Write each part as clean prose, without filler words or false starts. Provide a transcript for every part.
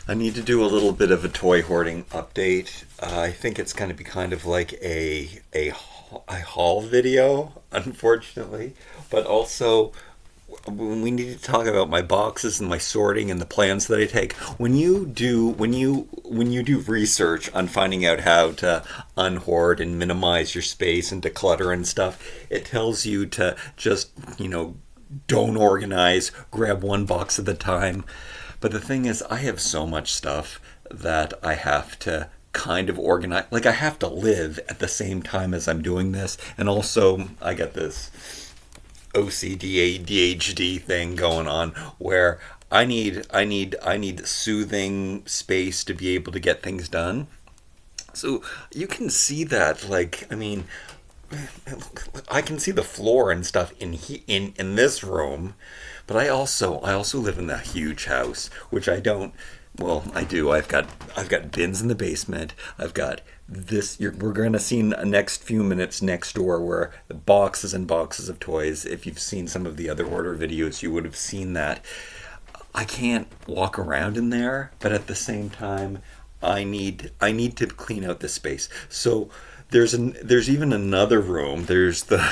I need to do a little bit of a toy hoarding update. I think it's going to be kind of like a haul video, unfortunately, but also we need to talk about my boxes and my sorting and the plans that I take. When you do research on finding out how to unhoard and minimize your space and declutter and stuff, it tells you to just don't organize, grab one box at a time. But the thing is, I have so much stuff that I have to kind of organize. Like, I have to live at the same time as I'm doing this. And also, I got this OCD, ADHD thing going on where I need soothing space to be able to get things done. So you can see that, like, I mean, I can see the floor and stuff in this room, but I also live in a huge house, which I don't. Well, I do. I've got bins in the basement. I've got this. We're going to see in the next few minutes next door where the boxes and boxes of toys. If you've seen some of the other order videos, you would have seen that. I can't walk around in there, but at the same time, I need to clean out this space. So there's even another room. There's the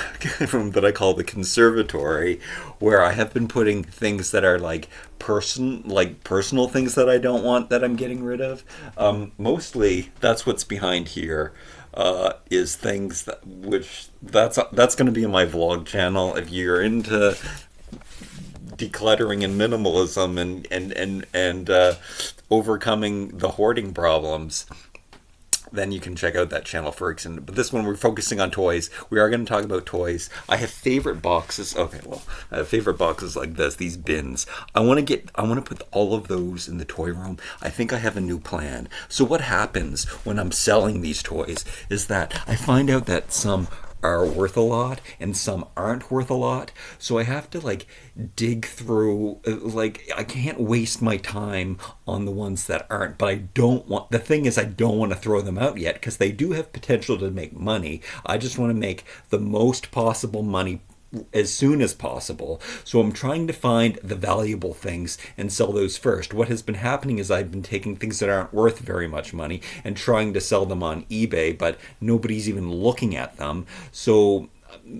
room that I call the conservatory, where I have been putting things that are like personal things that I don't want that I'm getting rid of. Mostly, that's what's behind here. Is things that's going to be in my vlog channel. If you're into decluttering and minimalism and overcoming the hoarding problems, then you can check out that channel for example. But this one we're focusing on toys. We are going to talk about toys. I have favorite boxes. Okay, well, I have favorite boxes like this, these bins. I want to put all of those in the toy room. I think I have a new plan. So what happens when I'm selling these toys is that I find out that some are worth a lot and some aren't worth a lot, so I have to like dig through, like, I can't waste my time on the ones that aren't. But I don't want, the thing is, I don't want to throw them out yet because they do have potential to make money. I just want to make the most possible money as soon as possible. So I'm trying to find the valuable things and sell those first. What has been happening is I've been taking things that aren't worth very much money and trying to sell them on eBay, but nobody's even looking at them. So,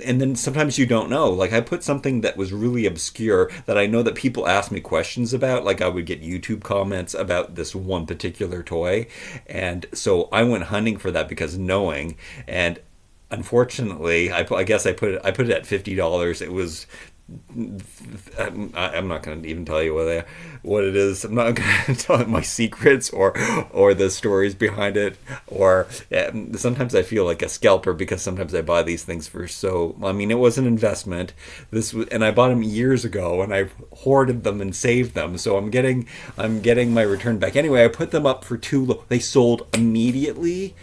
and then sometimes you don't know. Like, I put something that was really obscure that I know that people ask me questions about. Like, I would get YouTube comments about this one particular toy. And so I went hunting for that because knowing, and unfortunately, I guess I put it at $50. It was. I'm not going to even tell you what it is. I'm not going to tell my secrets or the stories behind it. Or sometimes I feel like a scalper because sometimes I buy these things for so. I mean, it was an investment. And I bought them years ago, and I've hoarded them and saved them. So I'm getting my return back. Anyway, I put them up for too low. They sold immediately.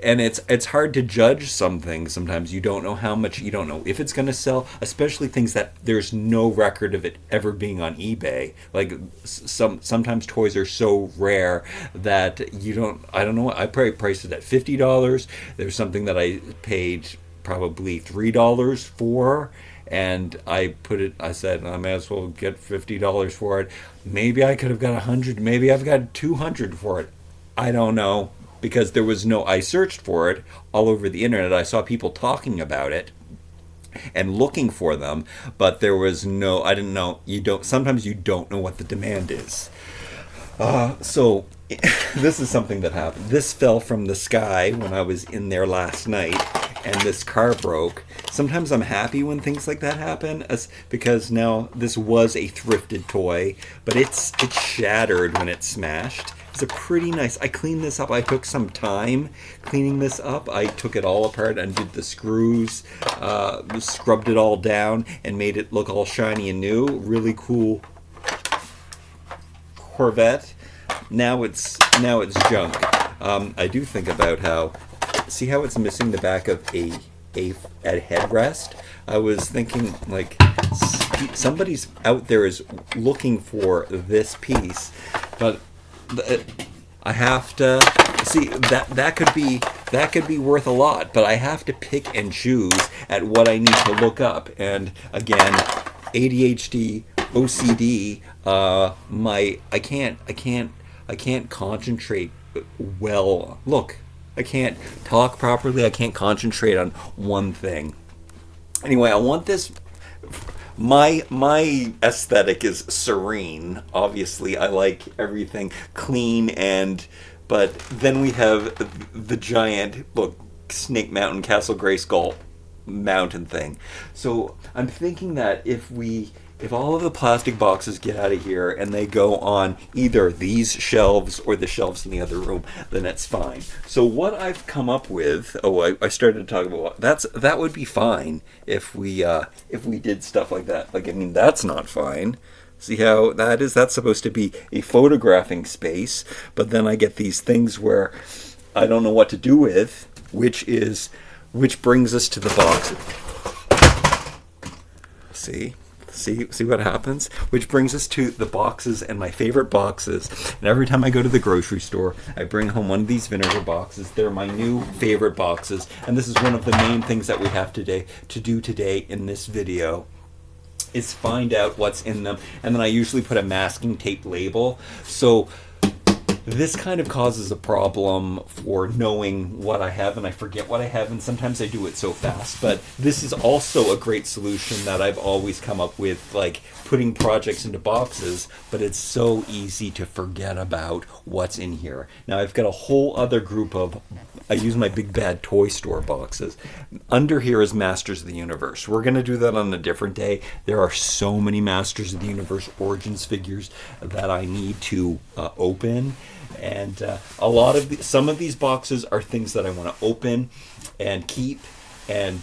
And it's hard to judge some things. Sometimes you don't know how much, you don't know if it's going to sell, especially things that there's no record of it ever being on eBay. Like, sometimes toys are so rare that I don't know. I probably priced it at $50. There's something that I paid probably $3 for, and I said I may as well get $50 for it. Maybe I could have got 100, maybe I've got 200 for it. I don't know, because I searched for it all over the internet. I saw people talking about it and looking for them, but I didn't know. Sometimes you don't know what the demand is. So this is something that happened. This fell from the sky when I was in there last night, and this car broke. Sometimes I'm happy when things like that happen, because now this was a thrifted toy, but it's shattered when it smashed. It's a pretty nice. I cleaned this up. I took some time cleaning this up. I took it all apart, undid the screws, scrubbed it all down, and made it look all shiny and new. Really cool Corvette. Now it's junk. I do think about see how it's missing the back of a headrest. I was thinking, like, somebody's out there is looking for this piece, but I have to see that could be worth a lot, but I have to pick and choose at what I need to look up. And again, ADHD, OCD, I can't I can't concentrate well. Look, I can't talk properly. I can't concentrate on one thing. Anyway, I want this. My aesthetic is serene. Obviously, I like everything clean and. But then we have the giant look Snake Mountain Castle Grayskull mountain thing. So I'm thinking that if all of the plastic boxes get out of here and they go on either these shelves or the shelves in the other room, then that's fine. So what I've come up with, I started to talk about that would be fine if we did stuff like that. Like, I mean, that's not fine. See how that is? That's supposed to be a photographing space, but then I get these things where I don't know what to do with, which brings us to the box. See what happens? Which brings us to the boxes and my favorite boxes. And every time I go to the grocery store, I bring home one of these vinegar boxes. They're my new favorite boxes, and this is one of the main things that we have to do today in this video. Is find out what's in them, and then I usually put a masking tape label. So this kind of causes a problem for knowing what I have, and I forget what I have, and sometimes I do it so fast. But this is also a great solution that I've always come up with, like putting projects into boxes, but it's so easy to forget about what's in here. Now I've got a whole other group of, I use my Big Bad Toy Store boxes. Under here is Masters of the Universe. We're going to do that on a different day. There are so many Masters of the Universe Origins figures that I need to open. And some of these boxes are things that I want to open and keep and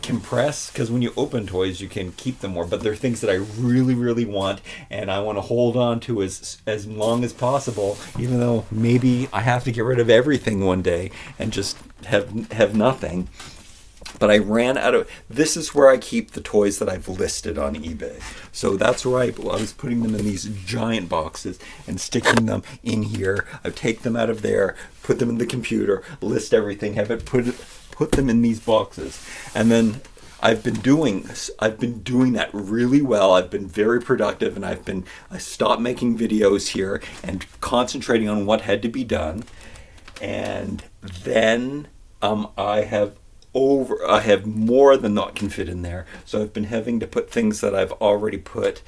compress, because when you open toys you can keep them more, but they're things that I really, really want and I want to hold on to as long as possible, even though maybe I have to get rid of everything one day and just have nothing. But I ran out of. This is where I keep the toys that I've listed on eBay. So that's where I was putting them in these giant boxes and sticking them in here. I take them out of there, put them in the computer, list everything, have it put them in these boxes, and then I've been doing that really well. I've been very productive, and I stopped making videos here and concentrating on what had to be done, and then I have more than that can fit in there. So I've been having to put things that I've already put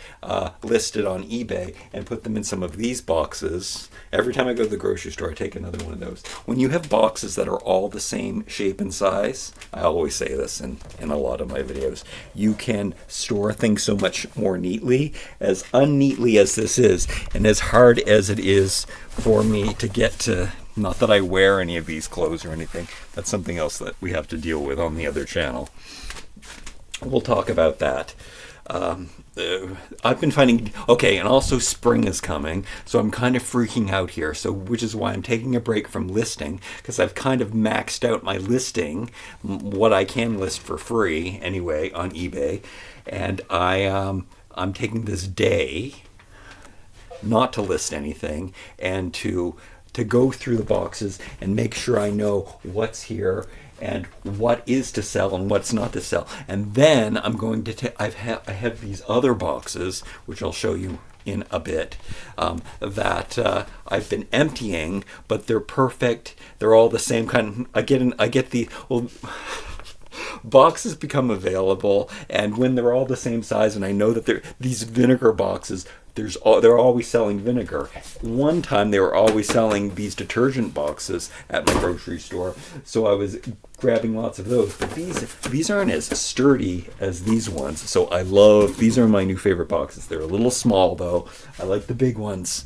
listed on eBay and put them in some of these boxes. Every time I go to the grocery store, I take another one of those. When you have boxes that are all the same shape and size, I always say this in a lot of my videos, you can store things so much more neatly. As unneatly as this is, and as hard as it is for me to get to. Not that I wear any of these clothes or anything. That's something else that we have to deal with on the other channel. We'll talk about that. I've been finding... Okay, and also spring is coming, so I'm kind of freaking out here, which is why I'm taking a break from listing, because I've kind of maxed out my listing, what I can list for free, anyway, on eBay. And I'm taking this day not to list anything, and to go through the boxes and make sure I know what's here and what is to sell and what's not to sell. And then I'm going to I have these other boxes, which I'll show you in a bit, that I've been emptying, but they're perfect. They're all the same kind. I get the boxes become available, and when they're all the same size, and I know that these vinegar boxes, they're always selling vinegar. One time they were always selling these detergent boxes at my grocery store, so I was grabbing lots of those. But these aren't as sturdy as these ones, so these are my new favorite boxes. They're a little small though. I like the big ones.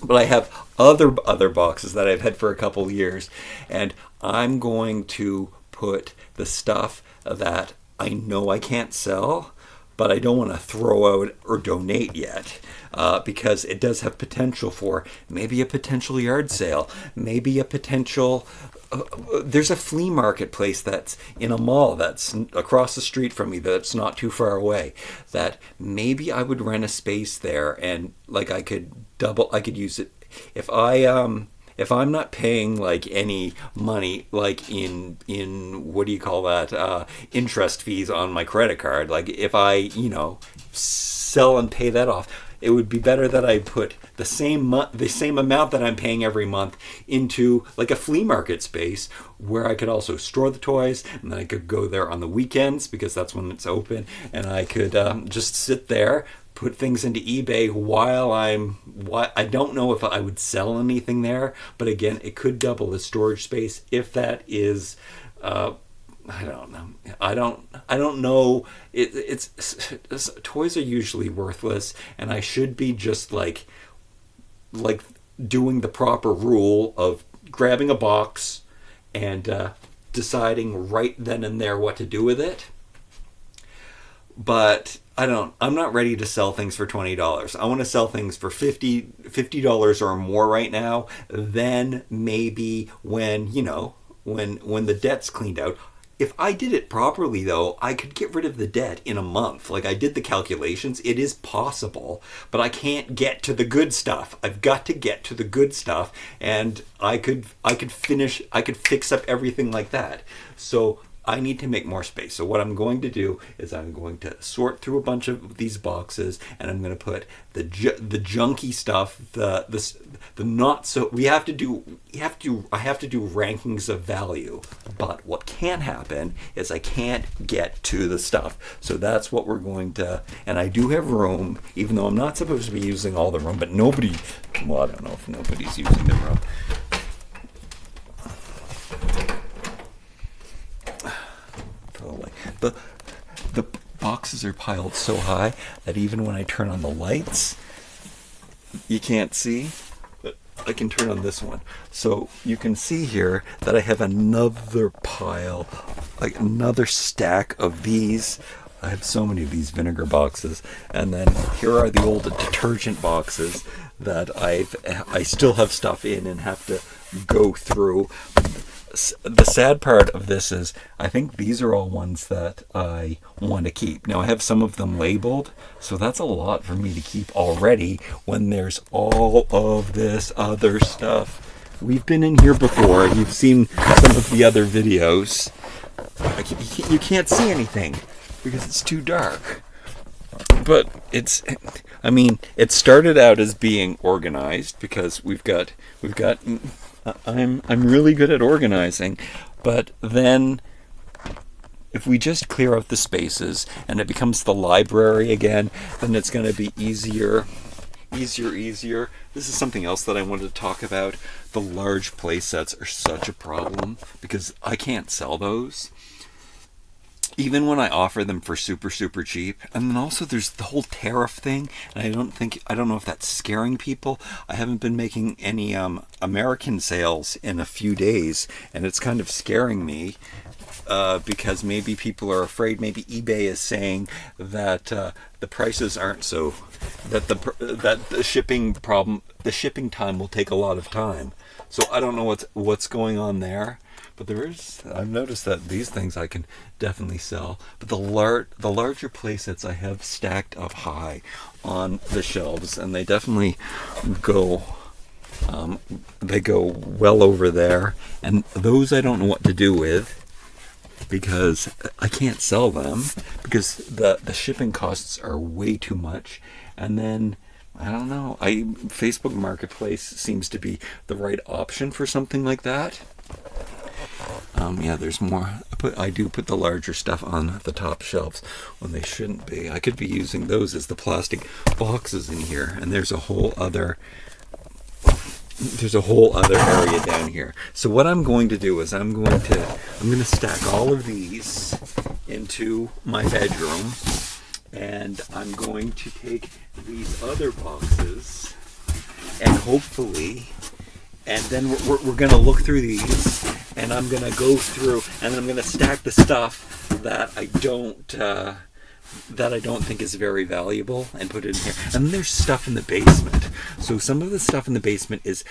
But I have other boxes that I've had for a couple of years, and I'm going to put the stuff that I know I can't sell, but I don't want to throw out or donate yet, because it does have potential for maybe a potential yard sale, maybe a potential... there's a flea marketplace that's in a mall that's across the street from me that's not too far away, that maybe I would rent a space there, and like I could use it if I'm not paying like any money, like in what do you call that, interest fees on my credit card. Like if I sell and pay that off, it would be better that I put the same amount that I'm paying every month into like a flea market space where I could also store the toys, and then I could go there on the weekends because that's when it's open, and I could just sit there, put things into eBay while I don't know if I would sell anything there, but again, it could double the storage space if that is. I don't know. I don't know. It's toys are usually worthless, and I should be just like doing the proper rule of grabbing a box and deciding right then and there what to do with it. But I'm not ready to sell things for $20. I want to sell things for $50 or more right now. Then maybe when the debt's cleaned out. If I did it properly, though, I could get rid of the debt in a month. Like, I did the calculations. It is possible, but I can't get to the good stuff. I've got to get to the good stuff, and I could fix up everything like that. So I need to make more space. So what I'm going to do is I'm going to sort through a bunch of these boxes, and I'm going to put the junky stuff, the not so. I have to do rankings of value. But what can't happen is I can't get to the stuff. So that's what we're going to. And I do have room, even though I'm not supposed to be using all the room. But nobody. Well, I don't know if nobody's using the room. The boxes are piled so high that even when I turn on the lights, you can't see. But I can turn on this one. So you can see here that I have another pile, like another stack of these. I have so many of these vinegar boxes. And then here are the old detergent boxes that I still have stuff in and have to go through. The sad part of this is I think these are all ones that I want to keep. Now I have some of them labeled, so that's a lot for me to keep already when there's all of this other stuff. We've been in here before. You've seen some of the other videos. You can't see anything because it's too dark. But it started out as being organized because we've got I'm really good at organizing, but then if we just clear out the spaces and it becomes the library again, then it's going to be easier. This is something else that I wanted to talk about. The large play sets are such a problem because I can't sell those. Even when I offer them for super, super cheap. And then also there's the whole tariff thing. And I don't know if that's scaring people. I haven't been making any American sales in a few days. And it's kind of scaring me because maybe people are afraid. Maybe eBay is saying that the prices aren't so, that the shipping time will take a lot of time. So I don't know what's going on there. But I've noticed that these things I can definitely sell. But the larger play sets I have stacked up high on the shelves, and they definitely go well over there. And those I don't know what to do with because I can't sell them because the shipping costs are way too much. And then I don't know. Facebook Marketplace seems to be the right option for something like that. There's more. I do put the larger stuff on the top shelves when they shouldn't be. I could be using those as the plastic boxes in here, and there's a whole other area down here. So what I'm going to do is I'm going to stack all of these into my bedroom, and I'm going to take these other boxes and hopefully. And then we're going to look through these, and I'm going to go through, and I'm going to stack the stuff that I don't think is very valuable, and put it in here. And then there's stuff in the basement. So some of the stuff in the basement it's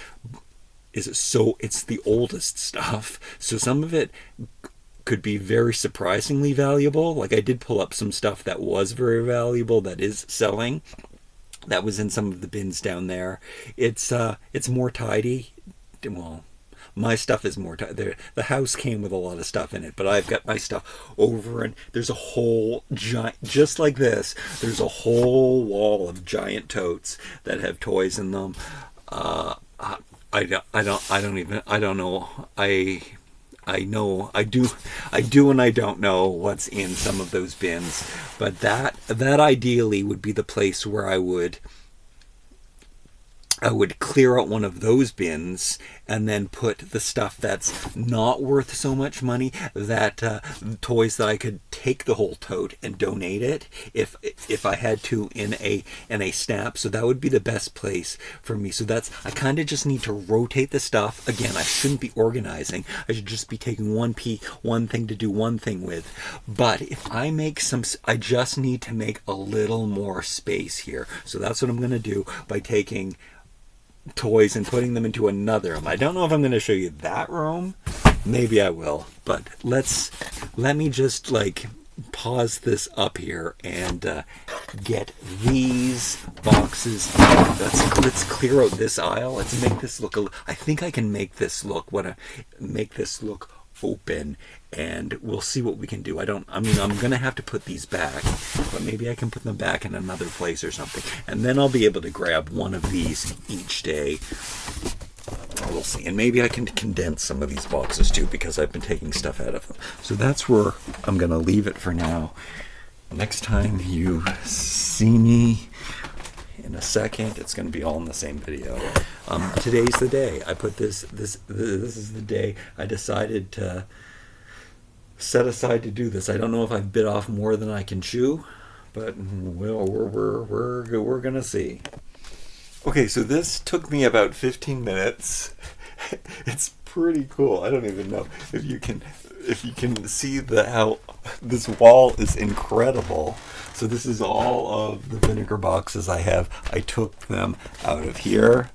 the oldest stuff. So some of it could be very surprisingly valuable. Like I did pull up some stuff that was very valuable that is selling. That was in some of the bins down there. It's more tidy. Well, my stuff is more the house came with a lot of stuff in it, but I've got my stuff over, and there's a whole giant, just like this, there's a whole wall of giant totes that have toys in them. I don't know. I know I do and I don't know what's in some of those bins, but that ideally would be the place where I would clear out one of those bins and then put the stuff that's not worth so much money, that toys that I could take the whole tote and donate it if I had to in a snap. So that would be the best place for me. So I kind of just need to rotate the stuff. Again, I shouldn't be organizing. I should just be taking one thing to do one thing with. But if I make I just need to make a little more space here. So that's what I'm going to do by taking toys and putting them into another room. I don't know if I'm going to show you that room. Maybe I will, but let me just pause this up here and get these boxes. Let's clear out this aisle. Let's make this look I think I can make this look open, and we'll see what we can do. I'm gonna have to put these back, but maybe I can put them back in another place or something, and then I'll be able to grab one of these each day. We'll see. And maybe I can condense some of these boxes too, because I've been taking stuff out of them. So that's where I'm gonna leave it for now. Next time you see me in a second, it's going to be all in the same video. Today's the day. I put this is the day I decided to set aside to do this. I don't know if I've bit off more than I can chew, but we're going to see. Okay, so this took me about 15 minutes. It's pretty cool. I don't even know if you can see how this wall is incredible. So this is all of the vinegar boxes I have. I took them out of here,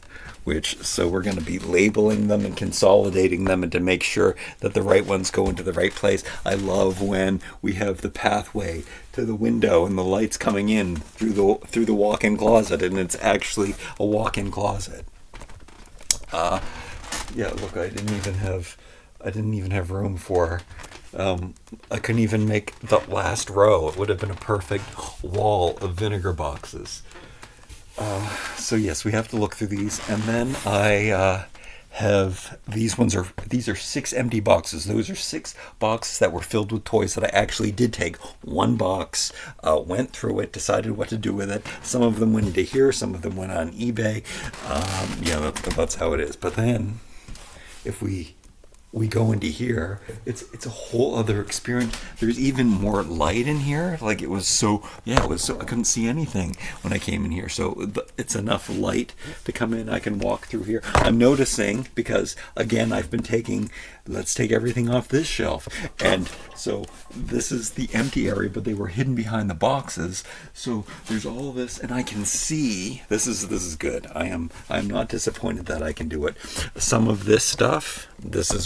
so we're going to be labeling them and consolidating them, and to make sure that the right ones go into the right place. I love when we have the pathway to the window and the lights coming in through the walk-in closet, and it's actually a walk-in closet. Yeah, look, I didn't even have room for. I couldn't even make the last row. It would have been a perfect wall of vinegar boxes. So yes, we have to look through these, and then I have these are 6 empty boxes. Those are 6 boxes that were filled with toys that I actually did take. One box, went through it, decided what to do with it. Some of them went into here, some of them went on eBay. Yeah, that's how it is. But then, if we go into here, it's a whole other experience. There's even more light in here. I couldn't see anything when I came in here. So it's enough light to come in. I can walk through here. I'm noticing, because again, I've been let's take everything off this shelf. And so this is the empty area, but they were hidden behind the boxes. So there's all this, and I can see, this is good. I'm not disappointed that I can do it. Some of this stuff, this is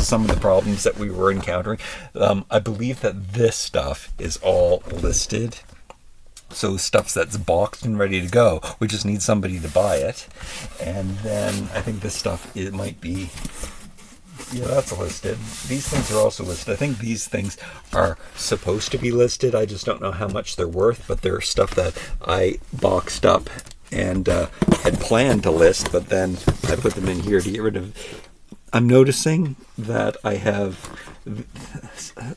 some of the problems that we were encountering. I believe that this stuff is all listed. So stuff that's boxed and ready to go. We just need somebody to buy it. And then I think this stuff, it might be, yeah, that's listed. These things are also listed. I think these things are supposed to be listed. I just don't know how much they're worth, but they're stuff that I boxed up and had planned to list, but then I put them in here to get rid of. I'm noticing that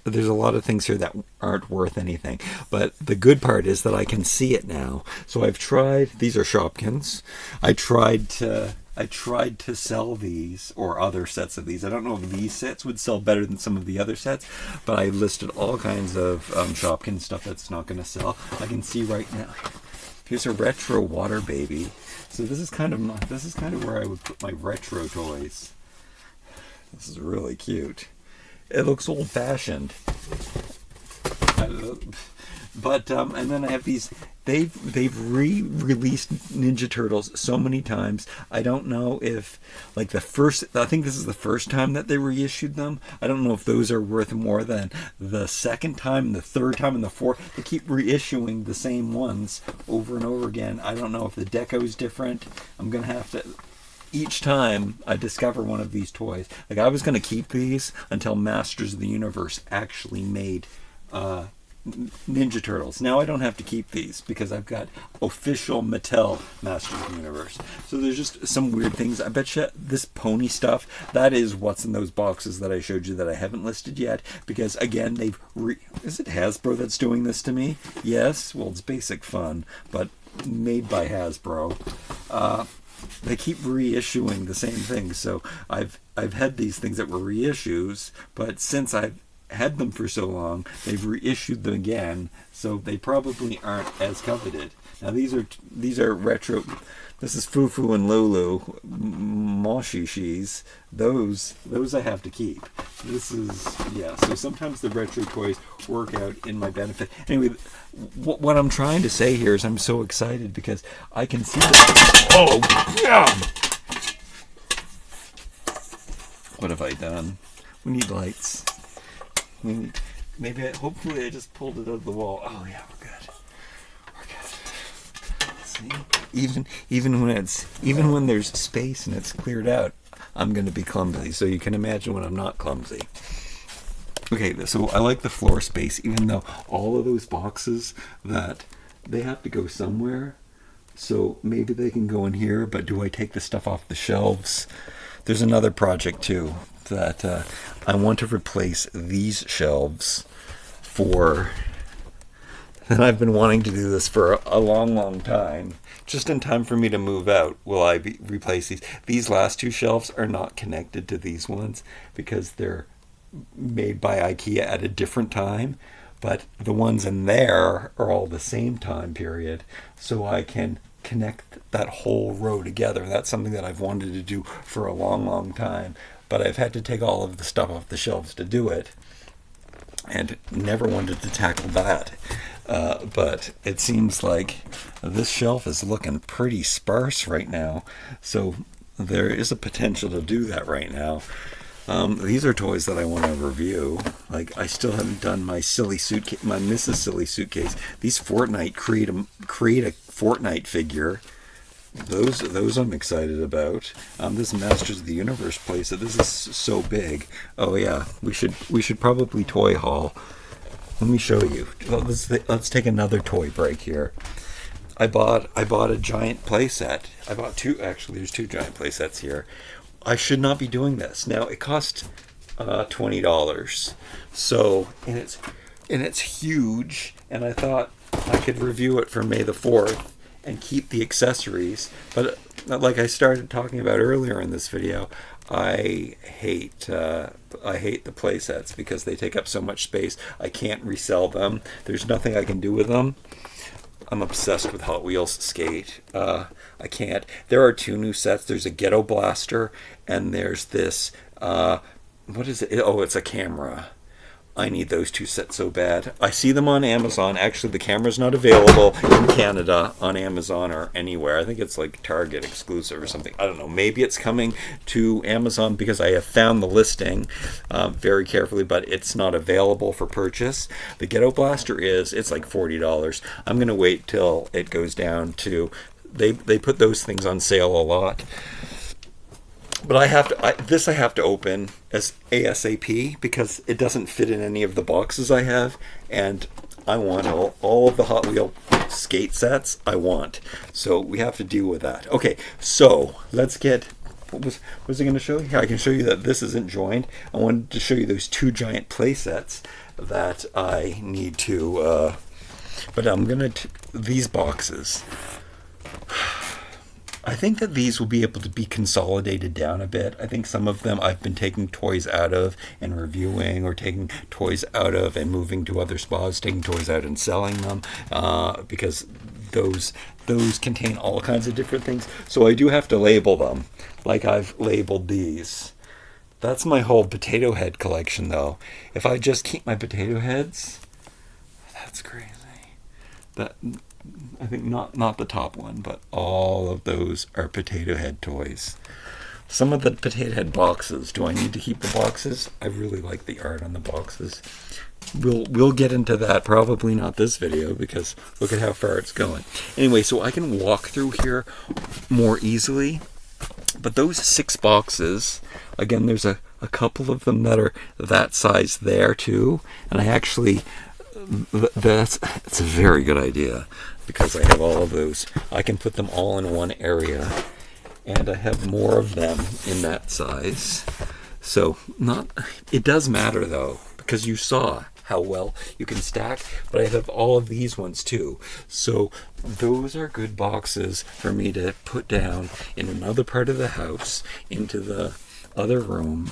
there's a lot of things here that aren't worth anything, but the good part is that I can see it now. So I've tried, these are Shopkins. I tried to sell these, or other sets of these. I don't know if these sets would sell better than some of the other sets, but I listed all kinds of Shopkins stuff that's not going to sell. I can see right now. Here's a retro water baby. So this is kind of where I would put my retro toys. This is really cute. It looks old-fashioned. But and then I have these. They've re-released Ninja Turtles so many times. I don't know if I think this is the first time that they reissued them. I don't know if those are worth more than the second time, the third time, and the fourth. They keep reissuing the same ones over and over again. I don't know if the deco is different. I'm gonna have to. each time I discover one of these toys, like I was going to keep these until Masters of the Universe actually made Ninja Turtles. Now I don't have to keep these because I've got official Mattel Masters of the Universe. So there's just some weird things. I bet you this pony stuff, that is what's in those boxes that I showed you that I haven't listed yet. Because again, is it Hasbro that's doing this to me? Yes. Well, it's Basic Fun, but made by Hasbro. They keep reissuing the same things. So I've had these things that were reissues, but since I've had them for so long, they've reissued them again, so they probably aren't as coveted. Now these are retro. This is Fufu and Lulu, Moshishis. Those I have to keep. This is, yeah. So sometimes the retro toys work out in my benefit. Anyway, what I'm trying to say here is I'm so excited because I can see that. Oh, yeah. What have I done? We need lights. Hopefully I just pulled it out of the wall. Oh yeah, we're good. See, even when there's space and it's cleared out, I'm going to be clumsy. So you can imagine when I'm not clumsy. Okay, so I like the floor space, even though all of those boxes that they have to go somewhere. So maybe they can go in here, but do I take the stuff off the shelves? There's another project too that I want to replace these shelves for. And I've been wanting to do this for a long time. Just in time for me to move out, will I replace these? These last two shelves are not connected to these ones because they're made by IKEA at a different time. But the ones in there are all the same time period. So I can connect that whole row together. That's something that I've wanted to do for a long time. But I've had to take all of the stuff off the shelves to do it. And never wanted to tackle that. But it seems like this shelf is looking pretty sparse right now. So there is a potential to do that right now. These are toys that I want to review. Like, I still haven't done my silly suitcase, my Mrs. Silly suitcase. These Fortnite create a Fortnite figure. Those I'm excited about. This Masters of the Universe playset. This is so big. Oh yeah, we should probably toy haul. Let me show you. Let's take another toy break here. I bought a giant playset. I bought two. Actually, there's two giant playsets here. I should not be doing this. Now it cost $20. So and it's huge. And I thought I could review it for May the 4th. And keep the accessories, but like I started talking about earlier in this video, I hate the playsets because they take up so much space. I can't resell them. There's nothing I can do with them. I'm obsessed with Hot Wheels Skate. I can't. There are two new sets. There's a Ghetto Blaster, and there's this. What is it? Oh, it's a camera. I need those two sets so bad. I see them on Amazon. Actually, the camera's not available in Canada on Amazon or anywhere. I think it's like Target exclusive or something. I don't know. Maybe it's coming to Amazon because I have found the listing very carefully, but it's not available for purchase. The Ghetto Blaster it's like $40. I'm going to wait till it goes down to... They put those things on sale a lot. But I have to open as ASAP because it doesn't fit in any of the boxes I have, and I want all of the Hot Wheel skate sets I want. So we have to deal with that. Okay, so let's get. What was I going to show you? I can show you that this isn't joined. I wanted to show you those two giant play sets that I need to. But I'm gonna these boxes. I think that these will be able to be consolidated down a bit. I think some of them I've been taking toys out of and reviewing, or taking toys out of and moving to other spots, taking toys out and selling them, because those contain all kinds of different things. So I do have to label them, like I've labeled these. That's my whole potato head collection, though. If I just keep my potato heads, that's crazy. I think not the top one, but all of those are potato head toys. Some of the potato head boxes, do I need to keep the boxes? I really like the art on the boxes. We'll get into that, probably not this video, because look at how far it's going. Anyway, so I can walk through here more easily, but those 6 boxes, again, there's a couple of them that are that size there too. And I actually, it's a very good idea because I have all of those. I can put them all in one area, and I have more of them in that size. So it does matter though, because you saw how well you can stack, but I have all of these ones too. So those are good boxes for me to put down in another part of the house, into the other room,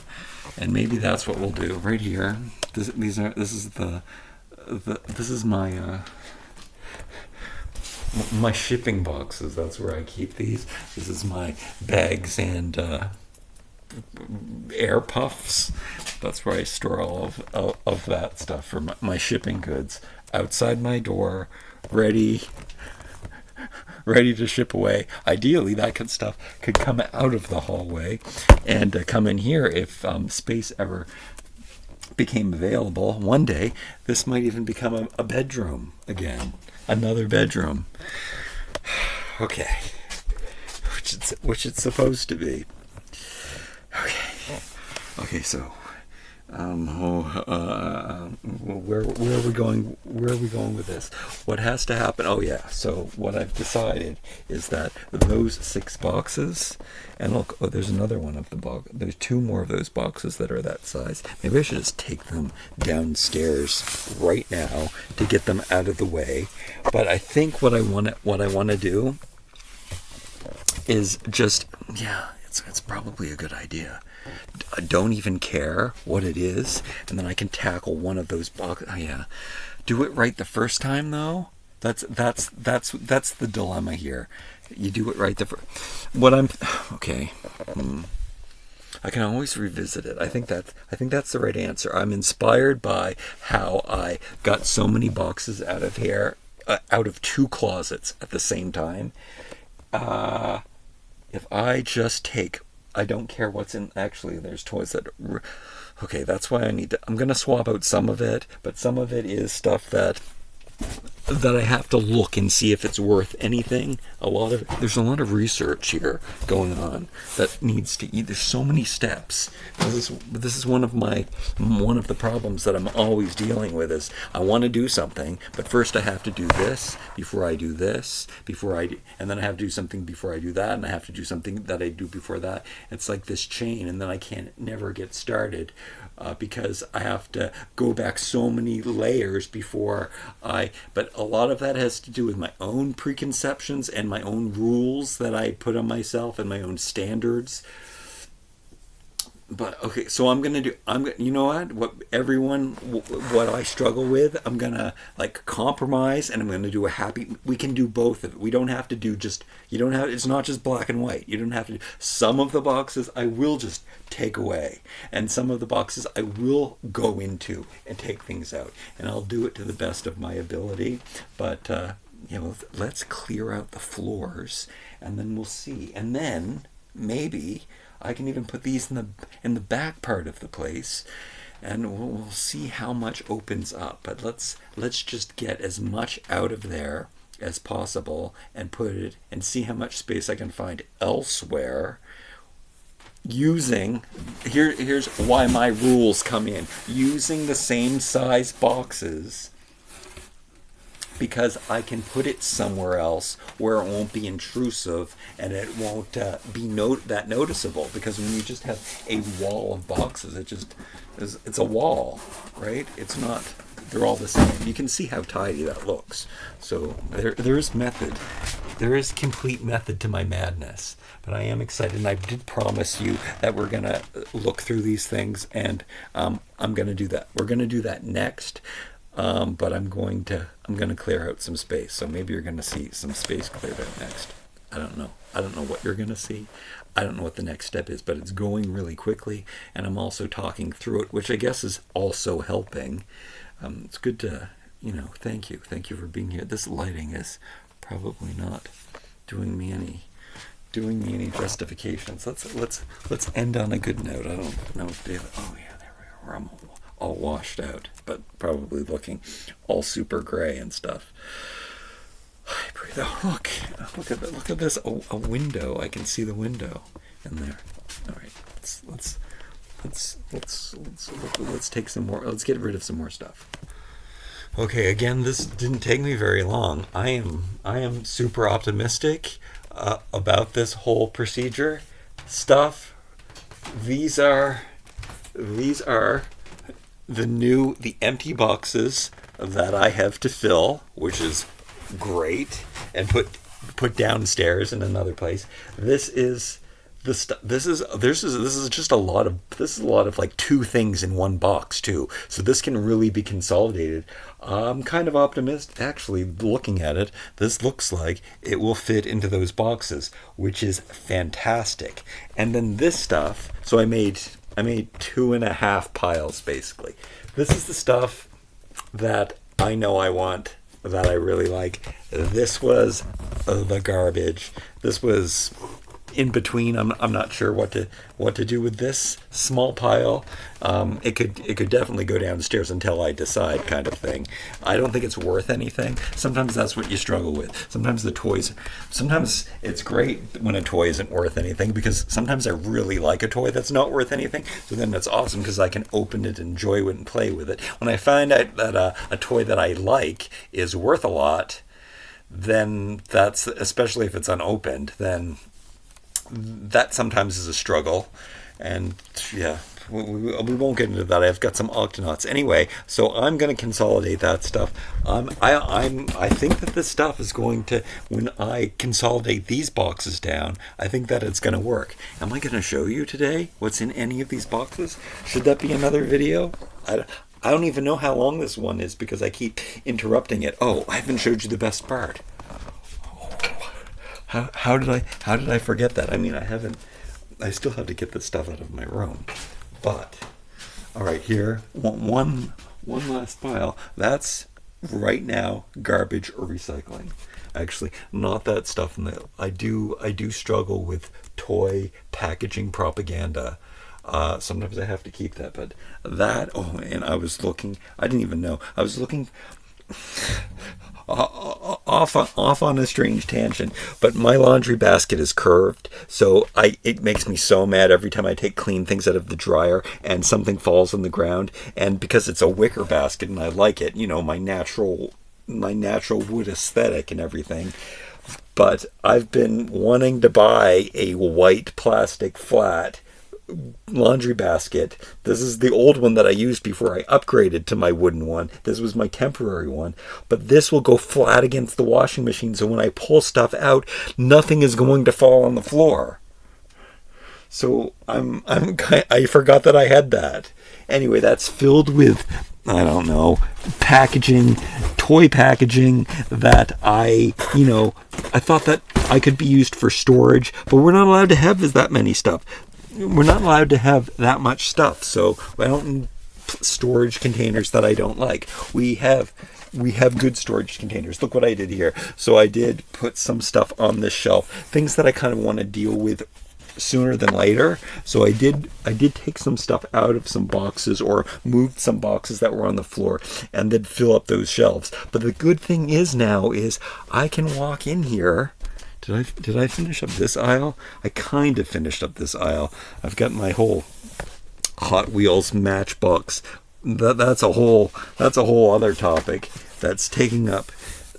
and maybe that's what we'll do right here. This is my my shipping boxes. That's where I keep these. This is my bags and air puffs. That's where I store all of that stuff for my shipping goods outside my door, ready to ship away. Ideally, that kind of stuff could come out of the hallway and come in here if space ever became available. One day, this might even become a bedroom again. Another bedroom. Okay. Which it's supposed to be. Okay, so where are we going? Where are we going with this? What has to happen? Oh yeah. So what I've decided is that those 6 boxes, and look, there's another one of the box. There's 2 more of those boxes that are that size. Maybe I should just take them downstairs right now to get them out of the way. But I think what I want to do is just, yeah, it's probably a good idea. I don't even care what it is, and then I can tackle one of those boxes. Oh yeah, do it right the first time though. That's the dilemma here. You do it right okay. I can always revisit it. I think that's the right answer. I'm inspired by how I got so many boxes out of here, out of 2 closets at the same time. If I just take, I don't care what's in. Actually, there's toys that. Okay, that's why I'm going to swap out some of it, but some of it is stuff that I have to look and see if it's worth anything. There's a lot of research here going on that needs to eat. There's so many steps. This is one of the problems that I'm always dealing with is I want to do something, but first I have to do this before I do this, and then I have to do something before I do that, and I have to do something that I do before that. It's like this chain, and then I can't never get started. Because I have to go back so many layers but a lot of that has to do with my own preconceptions and my own rules that I put on myself and my own standards. But okay, so you know what I struggle with, I'm gonna compromise, and I'm gonna do we can do both of it. We don't have to do it's not just black and white. You don't have to do, some of the boxes I will just take away, and some of the boxes I will go into and take things out, and I'll do it to the best of my ability. But let's clear out the floors, and then we'll see, and then maybe I can even put these in the back part of the place, and we'll see how much opens up. But let's just get as much out of there as possible and put it and see how much space I can find elsewhere. Here's why my rules come in. Using the same size boxes, because I can put it somewhere else where it won't be intrusive and it won't be that noticeable. Because when you just have a wall of boxes, it's a wall, right? It's not. They're all the same. You can see how tidy that looks. So there is method. There is complete method to my madness. But I am excited, and I did promise you that we're gonna look through these things, and I'm gonna do that. We're gonna do that next. But I'm gonna clear out some space. So maybe you're gonna see some space cleared out next. I don't know. I don't know what you're gonna see. I don't know what the next step is, but it's going really quickly, and I'm also talking through it, which I guess is also helping. It's good to, thank you for being here. This lighting is probably not doing me any justifications. Let's end on a good note. I don't know if David. Oh yeah, there we are. I'm all washed out, but probably looking all super gray and stuff. Look at this. A window. I can see the window. in there. All right, let's take some more. Let's get rid of some more stuff. Okay, again, this didn't take me very long. I am super optimistic about this whole procedure stuff. These are the empty boxes that I have to fill, which is great, and put downstairs in another place. This is just a lot of like two things in one box too. So this can really be consolidated. I'm kind of optimistic. Actually, looking at it, this looks like it will fit into those boxes, which is fantastic. And then this stuff. So I made 2.5 piles basically. This is the stuff that I know I want, that I really like. This was the garbage. This was in between. I'm not sure what to do with this small pile. It could definitely go downstairs until I decide, kind of thing. I don't think it's worth anything. Sometimes that's what you struggle with. Sometimes it's great when a toy isn't worth anything, because sometimes I really like a toy that's not worth anything. So then that's awesome because I can open it, enjoy it, and play with it. When I find out that a toy that I like is worth a lot, then that's, especially if it's unopened, then that sometimes is a struggle. And yeah, we won't get into that. I've got some Octonauts anyway, so I'm going to consolidate that stuff. I think that this stuff is going to, when I consolidate these boxes down, I think that it's going to work. Am I going to show you today what's in any of these boxes? Should that be another video? I don't even know how long this one is because I keep interrupting it. Oh, I haven't showed you the best part. How did I forget that? I mean, I still have to get this stuff out of my room. But all right, here, one last pile. That's right now garbage or recycling. Actually, not that stuff in the, I do struggle with toy packaging propaganda. Sometimes I have to keep that, but that, and I didn't even know. I was looking off on a strange tangent, but my laundry basket is curved, so it makes me so mad every time I take clean things out of the dryer and something falls on the ground. And because it's a wicker basket and I like it, my natural wood aesthetic and everything, but I've been wanting to buy a white plastic flat laundry basket. This is the old one that I used before I upgraded to my wooden one. This was my temporary one, but this will go flat against the washing machine, so when I pull stuff out, nothing is going to fall on the floor. So I forgot that I had that. Anyway, that's filled with, I don't know, packaging, toy packaging that I thought that I could be used for storage, but we're not allowed to have that many stuff. We're not allowed to have that much stuff, so I don't need storage containers that I don't like. We have good storage containers. Look what I did here. So I did put some stuff on this shelf, things that I kind of want to deal with sooner than later. So I did take some stuff out of some boxes, or moved some boxes that were on the floor, and then fill up those shelves. But the good thing is now is I can walk in here. Did I finish up this aisle? I kind of finished up this aisle. I've got my whole Hot Wheels Matchbox. That's a whole other topic that's taking up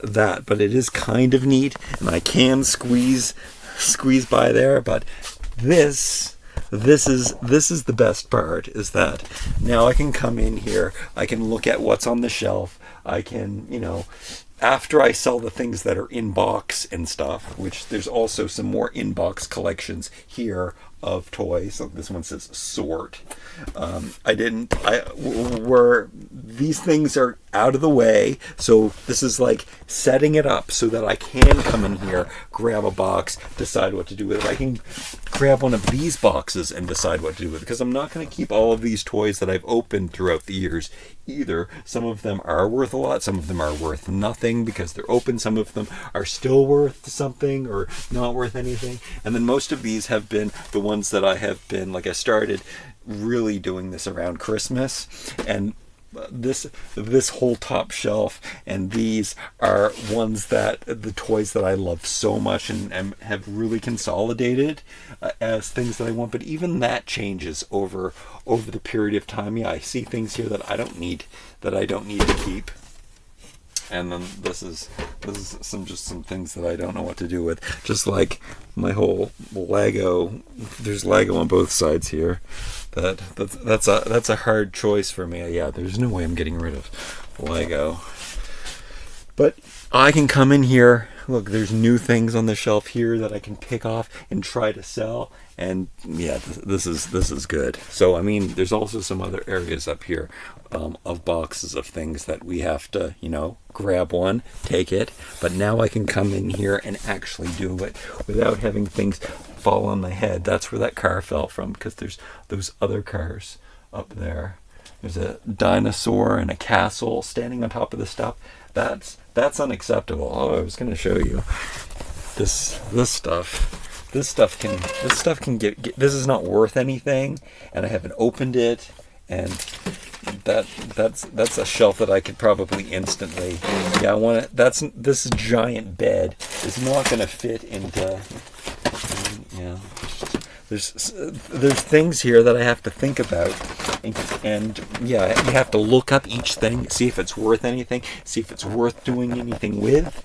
that, but it is kind of neat, and I can squeeze by there. But this is the best part, is that now I can come in here, I can look at what's on the shelf, I can, after I sell the things that are in box and stuff, which there's also some more in-box collections here of toys. So this one says sort. Where these things are out of the way, so this is like setting it up so that I can come in here, grab a box, decide what to do with it. I can grab one of these boxes and decide what to do with it, because I'm not going to keep all of these toys that I've opened throughout the years either. Some of them are worth a lot, some of them are worth nothing because they're open, some of them are still worth something or not worth anything. And then most of these have been the ones that I have been, like, I started really doing this around Christmas, and this whole top shelf, and these are ones that the toys that I love so much and have really consolidated as things that I want. But even that changes over the period of time. Yeah, I see things here that I don't need to keep. And then this is some things that I don't know what to do with. Just like my whole Lego. There's Lego on both sides here. That's a hard choice for me. Yeah, there's no way I'm getting rid of Lego. But I can come in here. Look, there's new things on the shelf here that I can pick off and try to sell. And yeah, this is good. So I mean, there's also some other areas up here of boxes of things that we have to, grab one, take it. But now I can come in here and actually do it without having things fall on my head. That's where that car fell from, because there's those other cars up there. There's a dinosaur and a castle standing on top of the stuff. That's unacceptable. Oh, I was going to show you this stuff. This stuff can get. This is not worth anything, and I haven't opened it. And that's a shelf that I could probably instantly. Yeah, I want it. This giant bed is not going to fit into. Yeah, there's things here that I have to think about, and yeah, you have to look up each thing, see if it's worth anything, see if it's worth doing anything with,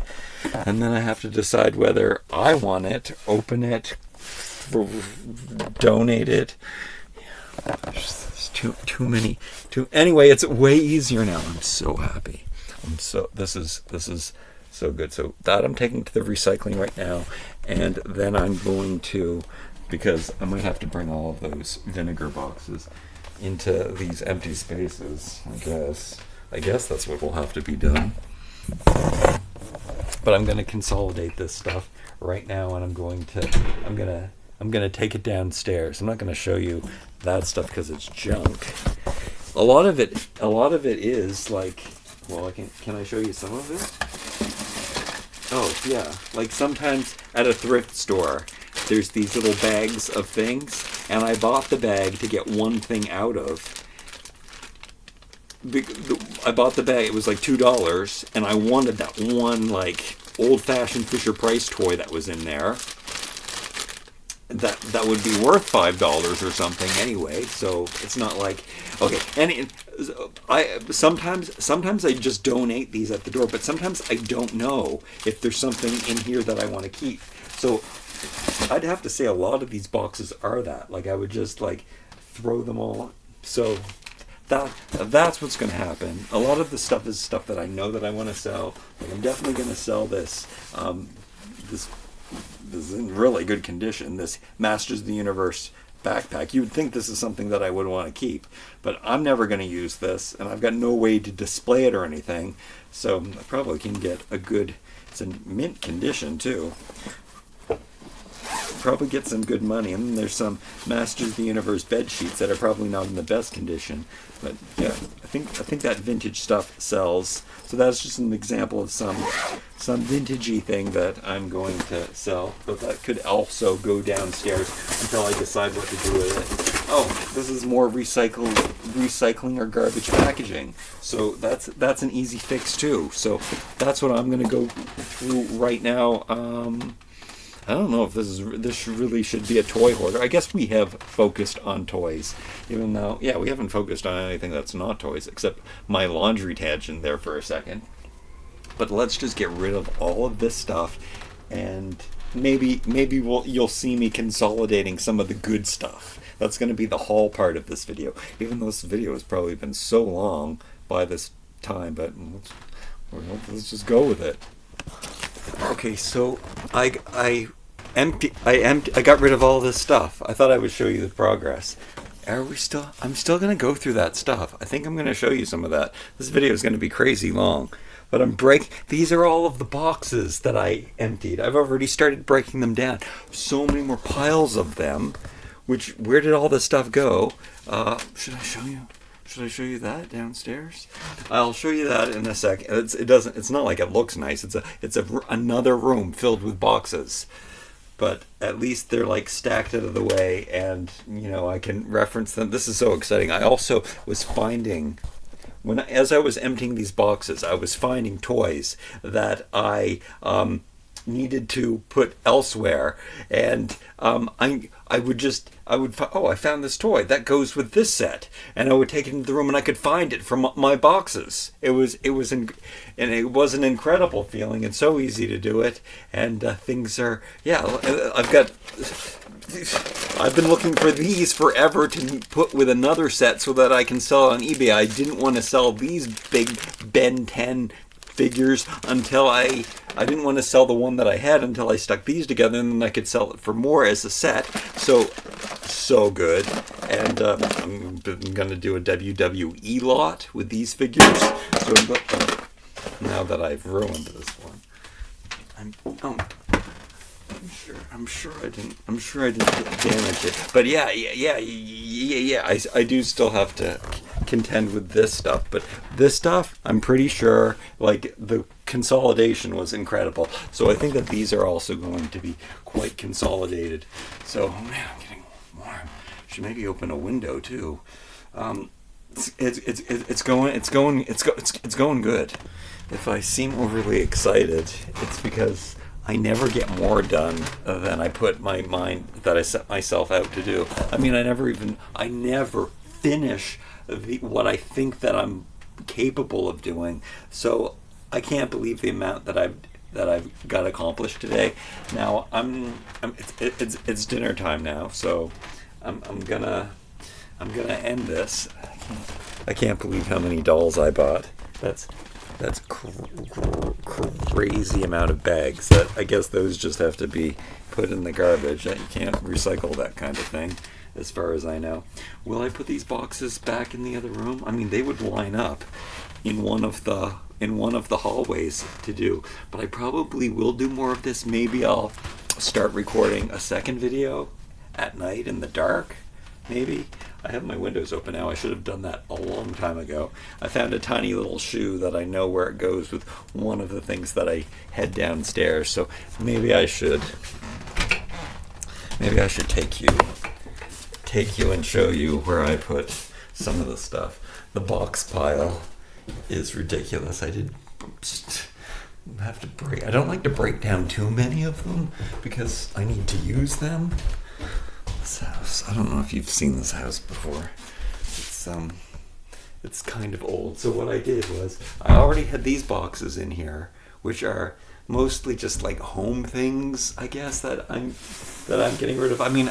and then I have to decide whether I want it, open it, donate it. There's too many. Anyway, it's way easier now. I'm so happy. This is so good. So that I'm taking to the recycling right now, and then I'm going to, because I might have to bring all of those vinegar boxes into these empty spaces. I guess that's what will have to be done. But I'm going to consolidate this stuff right now, and I'm going to take it downstairs. I'm not going to show you that stuff because it's junk. A lot of it is like, well, can I show you some of it? Oh yeah, like sometimes at a thrift store, there's these little bags of things, and I bought the bag to get one thing out of. I bought the bag, it was like $2, and I wanted that one like old-fashioned Fisher-Price toy that was in there. That would be worth $5 or something anyway. So it's not like, okay. And sometimes I just donate these at the door, but sometimes I don't know if there's something in here that I want to keep. So I'd have to say a lot of these boxes are that. Like I would just like throw them all. So that's what's going to happen. A lot of the stuff is stuff that I know that I want to sell. Like I'm definitely going to sell this. This is in really good condition. This Masters of the Universe backpack. You would think this is something that I would want to keep, but I'm never going to use this, and I've got no way to display it or anything. So I probably can get a good. It's in mint condition too. Probably get some good money. And then there's some Masters of the Universe bed sheets that are probably not in the best condition. But yeah, I think that vintage stuff sells. So that's just an example of some vintagey thing that I'm going to sell. But that could also go downstairs until I decide what to do with it. Oh, this is more recycling or garbage packaging. So that's an easy fix too. So that's what I'm going to go through right now. I don't know if this really should be a toy hoarder. I guess we have focused on toys, even though, yeah, we haven't focused on anything that's not toys, except my laundry tangent there for a second. But let's just get rid of all of this stuff, and maybe you'll see me consolidating some of the good stuff. That's going to be the haul part of this video, even though this video has probably been so long by this time, but let's just go with it. Okay, so I got rid of all this stuff. I thought I would show you the progress. I'm still going to go through that stuff. I think I'm going to show you some of that. This video is going to be crazy long. But these are all of the boxes that I emptied. I've already started breaking them down. So many more piles of them. Where did all this stuff go? Should I show you? Should I show you that downstairs? I'll show you that in a second. It's not like it looks nice. It's another room filled with boxes, but at least they're like stacked out of the way, and I can reference them. This is so exciting. I also was finding as I was emptying these boxes, I was finding toys that I needed to put elsewhere, and I found this toy that goes with this set, and I would take it into the room and I could find it from my boxes. It was and it was an incredible feeling, and so easy to do it. And things are, yeah, I've been looking for these forever to put with another set so that I can sell it on eBay. I didn't want to sell these big Ben 10 figures until I didn't want to sell the one that I had until I stuck these together, and then I could sell it for more as a set. So good. And I'm going to do a WWE lot with these figures. So now that I've ruined this one, I'm sure I didn't damage it. But yeah. I do still have to contend with this stuff. But this stuff, I'm pretty sure, like, the consolidation was incredible. So I think that these are also going to be quite consolidated. So, oh man, I'm getting warm. Should maybe open a window too. It's going good. If I seem overly excited, it's because I never get more done than I put that I set myself out to do. I mean, I never finish what I think that I'm capable of doing. So I can't believe the amount that I've got accomplished today. Now it's dinner time now, so I'm gonna end this. I can't believe how many dolls I bought. That's crazy amount of bags. That I guess those just have to be put in the garbage. You can't recycle that kind of thing, as far as I know. Will I put these boxes back in the other room? I mean, they would line up in one of the hallways to do, but I probably will do more of this. Maybe I'll start recording a second video at night in the dark. Maybe. I have my windows open now. I should have done that a long time ago. I found a tiny little shoe that I know where it goes with one of the things that I head downstairs. So maybe I should take you and show you where I put some of the stuff. The box pile is ridiculous. I don't like to break down too many of them because I need to use them. This house, I don't know if you've seen this house before. It's kind of old. So what I did was I already had these boxes in here, which are mostly just like home things, I guess, that I'm getting rid of. I mean,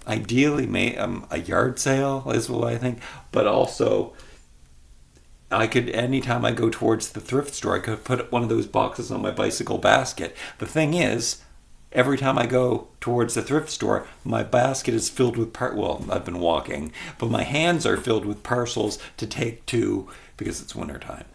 ideally, a yard sale is what I think, but also anytime I go towards the thrift store, I could put one of those boxes on my bicycle basket. The thing is, every time I go towards the thrift store, my basket is filled with I've been walking, but my hands are filled with parcels to take to, because it's wintertime.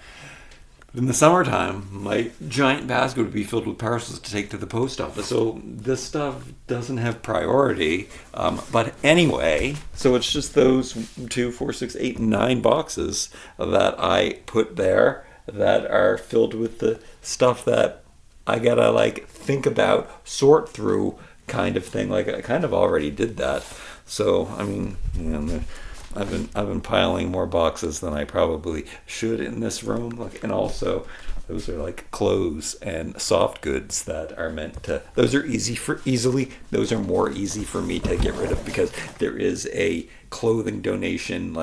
In the summertime, my giant basket would be filled with parcels to take to the post office. So this stuff doesn't have priority. But anyway, so it's just those 2, 4, 6, 8, 9 boxes that I put there that are filled with the stuff that I gotta think about, sort through kind of thing. Like, I kind of already did that. So I mean, I've been piling more boxes than I probably should in this room. And also, those are like clothes and soft goods that are meant to. Those are Those are more easy for me to get rid of because there is a clothing donation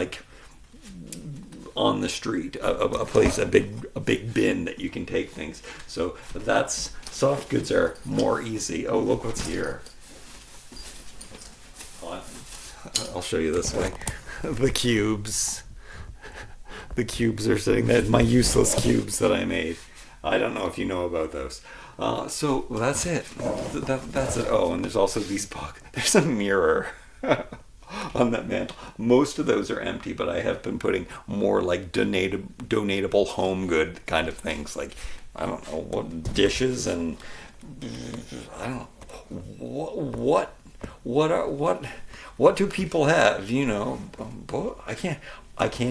on the street, a place, a big bin that you can take things. So soft goods are more easy. Oh, look what's here. I'll show you this way. The cubes. The cubes are sitting there. My useless cubes that I made. I don't know if you know about those. So that's it. That's it. Oh, and there's also these boxes. There's a mirror on that mantle. Most of those are empty, but I have been putting more like donatable home good kind of things, like, I don't know, what dishes and I don't know what do people have, I can't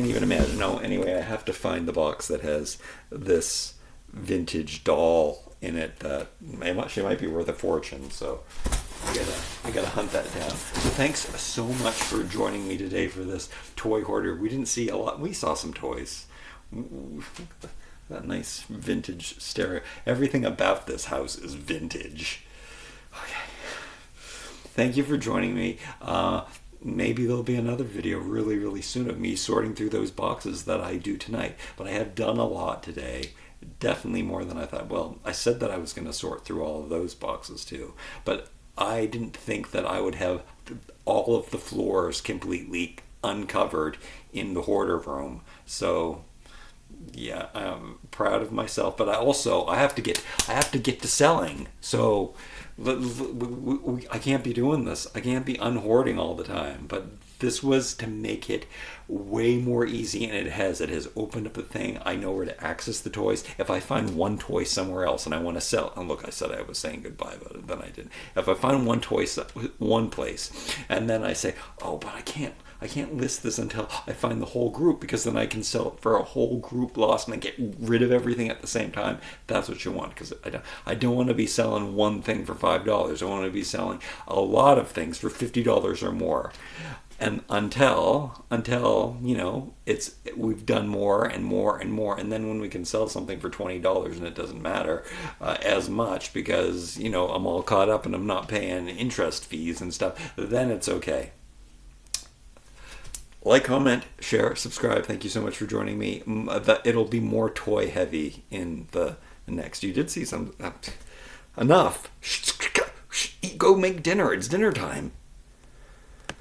even imagine. No, anyway, I have to find the box that has this vintage doll in it that she might be worth a fortune, so I gotta hunt that down. So thanks so much for joining me today for this toy hoarder. We didn't see a lot. We saw some toys. That nice vintage stereo. Everything about this house is vintage. Okay. Thank you for joining me. Maybe there'll be another video really, really soon of me sorting through those boxes that I do tonight. But I have done a lot today. Definitely more than I thought. Well, I said that I was going to sort through all of those boxes too. But I didn't think that I would have all of the floors completely uncovered in the hoarder room. So yeah, I'm proud of myself, but I have to get to selling. So I can't be doing this. I can't be unhoarding all the time. But this was to make it way more easy, and it has opened up the thing. I know where to access the toys. If I find one toy somewhere else and I want to sell, and look, I said I was saying goodbye, but then I didn't. If I find one toy one place, and then I say, oh, but I can't list this until I find the whole group, because then I can sell it for a whole group loss and I get rid of everything at the same time. That's what you want, because I don't want to be selling one thing for $5. I want to be selling a lot of things for $50 or more. And until we've done more and more and more, and then when we can sell something for $20 and it doesn't matter as much because I'm all caught up and I'm not paying interest fees and stuff, then it's okay. Like, comment, share, subscribe. Thank you so much for joining me. It'll be more toy heavy in the next. You did see some. Enough. Go make dinner. It's dinner time.